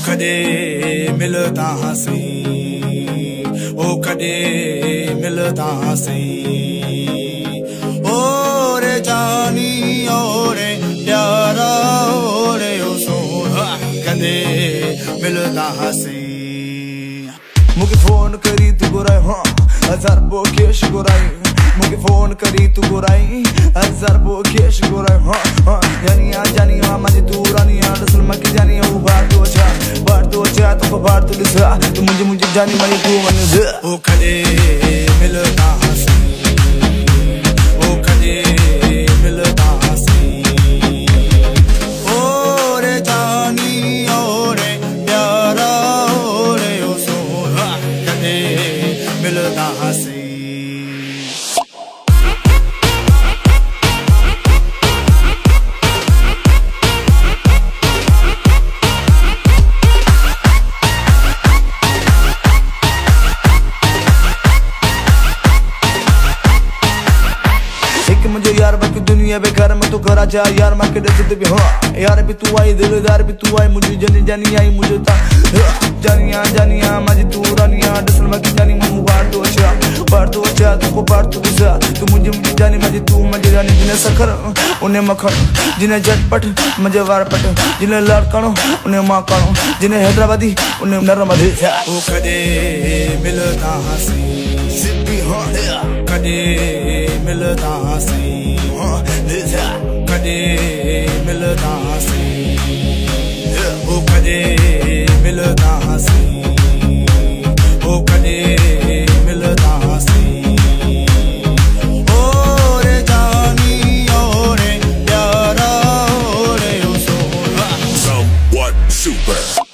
कदे मिलदा सी, ओ कदे मिलदा सी, ओ रे जानी ओ रे प्यारा ओ रे ओ सोना कदे मिलदा सी। मुझे फोन करी तू गुराई हाँ 1000 बोकेश गुराई, मुझे फोन करी तू गुराई 1000 बोकेश गुराई हाँ जानिया माझी तू रानिया रसल मकी जानिया वो बार तो चा तो बार तो लिसा तू मुझे जानी माझी तू मन ओ कदे मिलदा सी, ओ कदे मिलदा सी, ओ रे जानी ओ रे प्यारा ओ रे ओ सोना कदे मिलदा सी। मुझे यार बाकी दुनिया बेकार मैं तो करा जा यार माँ के डरते भी हाँ यार भी तू आई दिलदार भी तू आई मुझे जानी आई मुझे ता जानिया माझी तू रानिया डसल बाकी जानी मुँह बार तो अच्छा तुमको बार तो गुस्सा तू मुझे जानी माझी तू मुझे जानी जिन्हें सखर उन्हें मखन जिन्हें झटपट मुझे वारपट जिन्हें लड़कणो उन्हें माकणो जिन्हें हैदराबादी उन्हें नरमदी ओ कदे मिलदा सी सिद्धि हाँ कदे मिलदा सी कदे मिलदा सी ओ कदे मिलदा सी ओ कदे मिलदा सी ओ रे जानी ओ रे प्यारा ओ रे ओ सोना somewhat super।